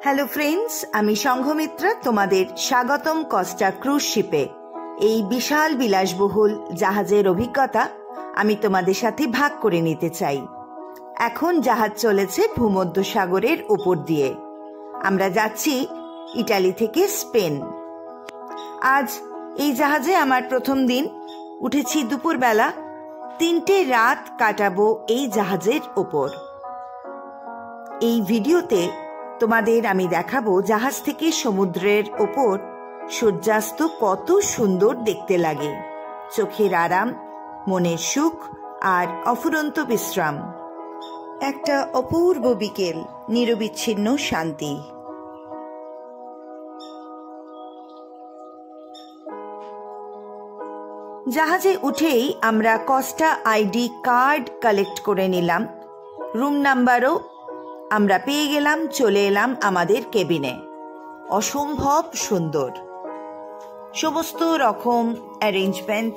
Hello friends, আমি সংঘমিত্রা তোমাদের স্বাগতম কস্টা ক্রুজ শিপে। এই বিশাল বিলাসবহুল জাহাজের অভিজ্ঞতা আমি তোমাদের সাথে ভাগ করে নিতে চাই। এখন জাহাজ চলেছে ভূমধ্যসাগরের উপর দিয়ে। আমরা যাচ্ছি ইটালি থেকে স্পেন। আজ এই জাহাজে আমার প্রথম দিন। উঠেছি দুপুরবেলা। 3টে রাত কাটাবো এই জাহাজের ওপর। এই ভিডিওতে তোমাদের আমি দেখাবো জাহাজ থেকে সমুদ্রের ওপর সূর্যাস্ত কত সুন্দর দেখতে লাগে। চোখের আরাম, মনের সুখ আর অফুরন্ত বিশ্রাম। একটা অপূর্ব বিকেল, নিরবিচ্ছিন্ন শান্তি। জাহাজে উঠেই আমরা কস্টা আইডি কার্ড কালেক্ট করে নিলাম। রুম নাম্বারও আমরা পেয়ে গেলাম। চলে এলাম আমাদের কেবিনে। অসম্ভব সুন্দর, সমস্ত রকম অ্যারেঞ্জমেন্ট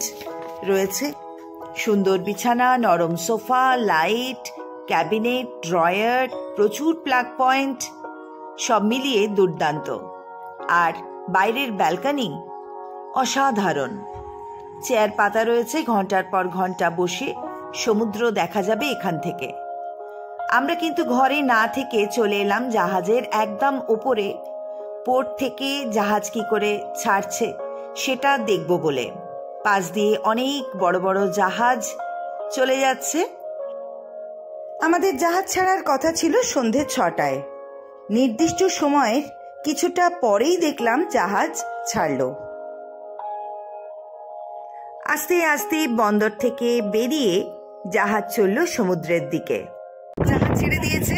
রয়েছে। সুন্দর বিছানা, নরম সোফা, লাইট, ক্যাবিনেট, ড্রয়ার, প্রচুর প্লাগ পয়েন্ট, সব মিলিয়ে দুর্দান্ত। আর বাইরের ব্যালকনি অসাধারণ। চেয়ার পাতা রয়েছে, ঘন্টার পর ঘন্টা বসে সমুদ্র দেখা যাবে এখান থেকে। আমরা কিন্তু ঘরে না থেকে চলে এলাম জাহাজের একদম উপরে। পোর্ট থেকে জাহাজ কি করে ছাড়ছে সেটা দেখব বলে। পাশ দিয়ে অনেক বড় বড় জাহাজ চলে যাচ্ছে। আমাদের জাহাজ ছাড়ার কথা ছিল সন্ধে 6টায়। নির্দিষ্ট সময়ের কিছুটা পরেই দেখলাম জাহাজ ছাড়ল। আস্তে আস্তে বন্দর থেকে বেরিয়ে জাহাজ চলল সমুদ্রের দিকে। জাহাজ ছেড়ে দিয়েছে,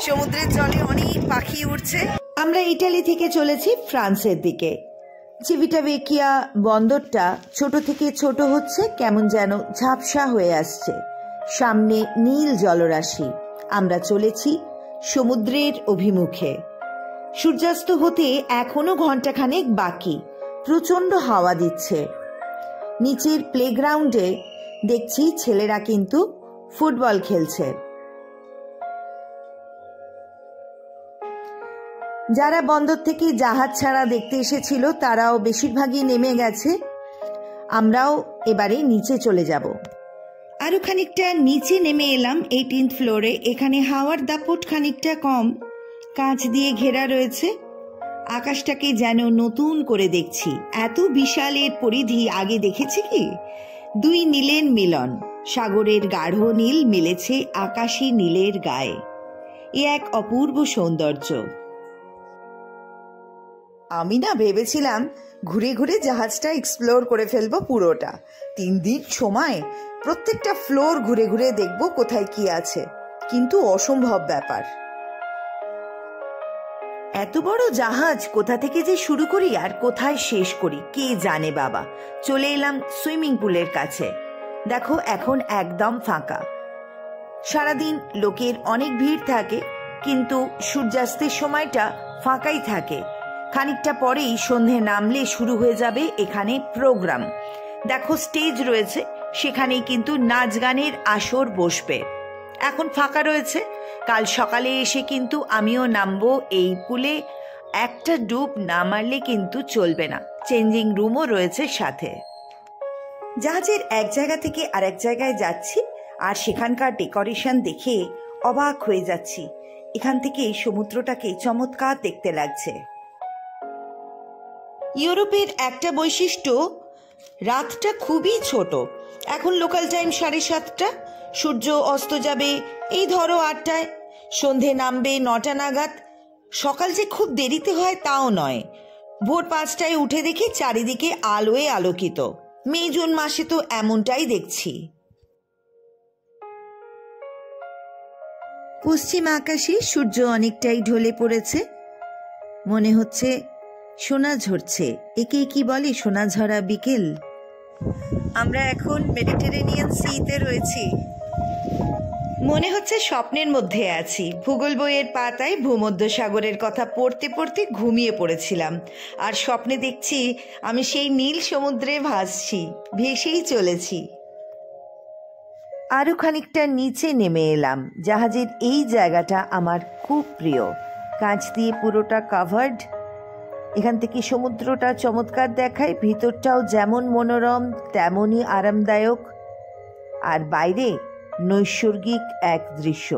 সমুদ্রের জলে অনেক পাখি উঠছে। আমরা ইটালি থেকে চলেছি ফ্রান্সের দিকে। চিভিটাভেকিয়া বন্দরটা ছোট থেকে ছোট হচ্ছে, কেমন যেন ঝাপসা হয়ে আসছে। সামনে নীল জলরাশি। আমরা চলেছি সমুদ্রের অভিমুখে। সূর্যাস্ত হতে এখনো ঘন্টাখানেক বাকি। প্রচন্ড হাওয়া দিচ্ছে। নিচের প্লেগ্রাউন্ডে দেখছি ছেলেরা কিন্তু ফুটবল খেলছে। যারা বন্দর থেকে জাহাজ ছাড়া দেখতে এসেছিল তারাও বেশিরভাগই নেমে গেছে। আমরাও এবারে নিচে চলে যাব। আরো খানিকটা নিচে নেমে এলাম 18th ফ্লোরে। এখানে হাওয়ার দাপট খানিকটা কম। কাঁচ দিয়ে ঘেরা রয়েছে। আকাশটাকে যেন নতুন করে দেখছি। এত বিশালের পরিধি আগে দেখেছি কি? 2 নীলের মিলন। সাগরের গাঢ় নীল মিলেছে আকাশী নীলের গায়ে। এ এক অপূর্ব সৌন্দর্য। আমি না ভেবেছিলাম ঘুরে ঘুরে জাহাজটা এক্সপ্লোর করে ফেলবো পুরোটা। 3 দিন সময়, প্রত্যেকটা ফ্লোর ঘুরে ঘুরে দেখবো কোথায় কি আছে। কিন্তু অসম্ভব ব্যাপার। এত বড় জাহাজ কোথা থেকে যে শুরু করি আর কোথায় শেষ করি কে জানে বাবা। চলে এলাম সুইমিং পুলের কাছে। দেখো এখন একদম ফাঁকা। সারাদিন লোকের অনেক ভিড় থাকে, কিন্তু সূর্যাস্তের সময়টা ফাঁকাই থাকে। খানিকটা পরেই সন্ধে নামলে শুরু হয়ে যাবে এখানে প্রোগ্রাম। দেখো স্টেজ রয়েছে, সেখানেই কিন্তু নাচ গানের আসর বসবে। এখন ফাঁকা রয়েছে। কাল সকালে এসে কিন্তু আমিও নামবো এই পুলে। একটা ডুব না মারলে কিন্তু চলবে না। চেঞ্জিং রুমও রয়েছে সাথে। জাহাজের এক জায়গা থেকে আরেক জায়গায় যাচ্ছি, আর সেখানকার ডেকোরেশন দেখে অবাক হয়ে যাচ্ছি। এখান থেকে সমুদ্রটাকে চমৎকার দেখতে লাগছে। ইউরোপের একটা বৈশিষ্ট্য, রাতটা খুবই ছোট। এখন লোকাল টাইম 7:30। সূর্য অস্ত যাবে এই ধরো 8টায়। সন্ধে নামবে 9টা নাগাদ। সকাল যে খুব দেরিতে হয় তাও নয়। ভোর 5টায় উঠে দেখি চারিদিকে আলোয় আলোকিত। মে জুন মাসে তো এমনটাই দেখছি। পশ্চিম আকাশে সূর্য অনেকটাই ঢলে পড়েছে। মনে হচ্ছে সোনা ঝরছে। একে কি বলে সোনা ঝরা বিকেল। আমরা এখন মেডিটেরেনিয়ান সিতে রয়েছি। মনে হচ্ছে স্বপ্নের মধ্যে আছি। ভূগোল বইয়ের পাতায় ভূমধ্যসাগরের কথা পড়তে পড়তে ঘুমিয়ে পড়েছিলাম, আর স্বপ্নে দেখছি আমি সেই নীল সমুদ্রে ভাসছি, ভেসেই চলেছি। আরো খানিকটা নিচে নেমে এলাম। জাহাজের এই জায়গাটা আমার খুব প্রিয়। কাঁচ দিয়ে পুরোটা কাভার্ড। এখান থেকে সমুদ্রটা চমৎকার দেখায়, ভিতরটাও যেমন মনোরম তেমনই আরামদায়ক, আর বাইরে নৈসর্গিক এক দৃশ্য।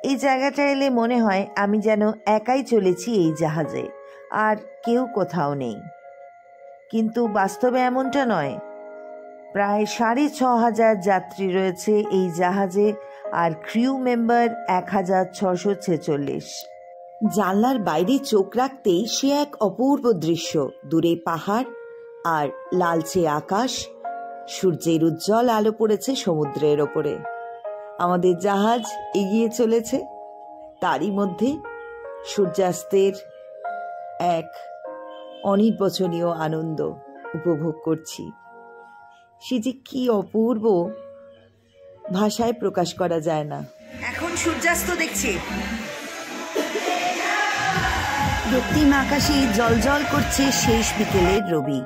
এই জায়গাটা এলে মনে হয় আমি যেন একাই চলেছি এই জাহাজে, আর কেউ কোথাও নেই। কিন্তু বাস্তবে এমনটা নয়। প্রায় 6,500 যাত্রী রয়েছে এই জাহাজে, আর ক্রিউ মেম্বার 1,646। জানলার বাইরে চোখ রাখতেই সে এক অপূর্ব দৃশ্য। দূরে পাহাড় আর লালচে আকাশ, সূর্যের উজ্জ্বল আলো পড়েছে সমুদ্রের ওপরে। আমাদের জাহাজ এগিয়ে চলেছে, তারই মধ্যে সূর্যাস্তের এক অনির্বচনীয় আনন্দ উপভোগ করছি। সে যে কি অপূর্ব, ভাষায় প্রকাশ করা যায় না। এখন সূর্যাস্ত দেখছি। রক্তিম আকাশে জলজল করছে শেষ বিকেলের রবি।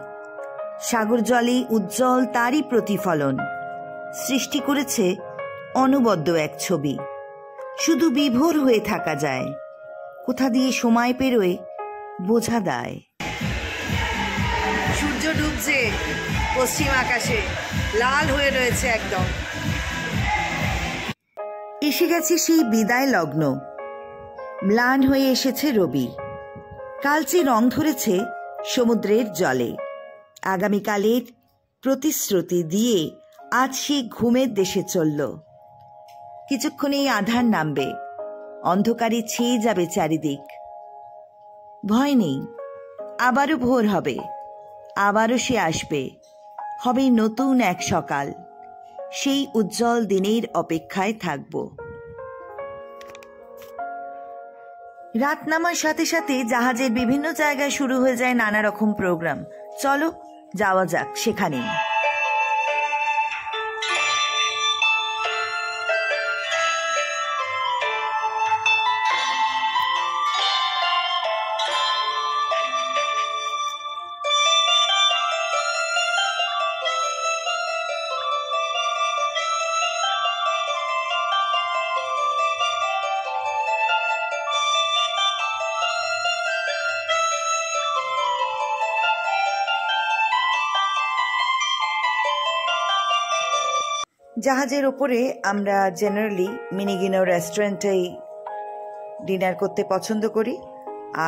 সাগর জলে উজ্জ্বল তারই প্রতিফলন সৃষ্টি করেছে অনবদ্য এক ছবি। শুধু বিভোর হয়ে থাকা যায়, কোথা দিয়ে সময় পেরোয় বোঝা দায়। সূর্য ডুবছে পশ্চিম আকাশে, লাল হয়ে রয়েছে একদম। এসে গেছে সেই বিদায় লগ্ন। ম্লান হয়ে এসেছে রবি। কালচে রং ধরেছে সমুদ্রের জলে। আগামীকালের প্রতিশ্রুতি দিয়ে আজ সে ঘুমের দেশে চলল। কিছুক্ষণেই আঁধার নামবে, অন্ধকারে ছেয়ে যাবে চারিদিক। ভয় নেই, আবারও ভোর হবে, আবারও সে আসবে। হবে নতুন এক সকাল। সেই উজ্জ্বল দিনের অপেক্ষায় থাকব। রাত নামার সাথে সাথে জাহাজের বিভিন্ন জায়গায় শুরু হয়ে যায় নানা রকম প্রোগ্রাম। চলো যাওয়া যাক সেখানে। জাহাজের ওপরে আমরা জেনারেলি মিনিগিনো রেস্টুরেন্টেই ডিনার করতে পছন্দ করি,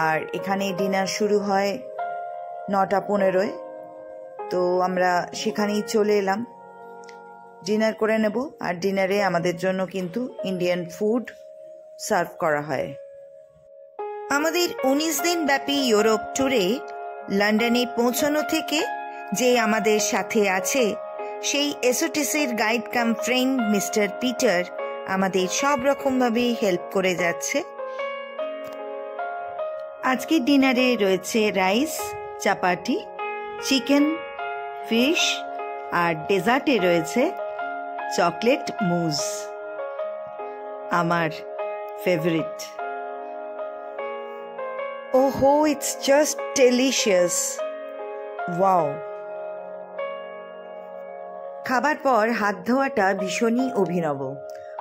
আর এখানে ডিনার শুরু হয় 9:15। তো আমরা সেখানেই চলে এলাম ডিনার করে নেব। আর ডিনারে আমাদের জন্য কিন্তু ইন্ডিয়ান ফুড সার্ভ করা হয়। আমাদের 19 দিন ব্যাপী ইউরোপ ট্যুরে লন্ডনে পৌঁছানো থেকে যে আমাদের সাথে আছে সেই এসওটিসির guide cum friend mister Peter আমাদের সব রকমভাবে হেল্প করে যাচ্ছে। আজকের ডিনারে রয়েছে রাইস, চাপাটি, চিকেন, ফিশ, আর ডেজার্টে রয়েছে চকলেট মুজ, আমার ফেভারিট। ওহো, ইটস জাস্ট ডেলিশিয়াস। ওয়াও! খাবার পর হাত ধোয়াটা ভীষণই অভিনব।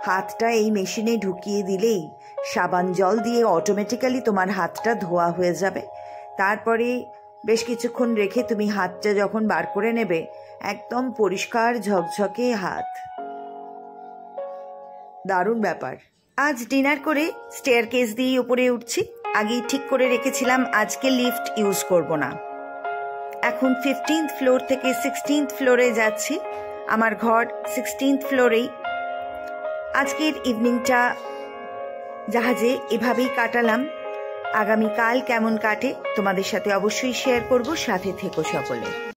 হাতটা এই মেশিনে ঢুকিয়ে দিলেই সাবান জল দিয়ে অটোমেটিক্যালি তোমার হাতটা ধোয়া হয়ে যাবে। তারপরে বেশ কিছুক্ষণ রেখে তুমি হাতটা যখন বার করে নেবে, একদম পরিষ্কার ঝকঝকে হাত। দারুণ ব্যাপার। আজ ডিনার করে স্টেয়ার কেস দিয়ে উপরে উঠছি। আগেই ঠিক করে রেখেছিলাম আজকে লিফট ইউজ করব না। এখন 15th ফ্লোর থেকে 16th ফ্লোরে যাচ্ছি। আমার ঘর 16th ফ্লোরেই। আজকের ইভিনিংটা জাহাজে এভাবেই কাটালাম। আগামীকাল কেমন কাটে তোমাদের সাথে অবশ্যই শেয়ার করব। সাথে থেকো সকলে।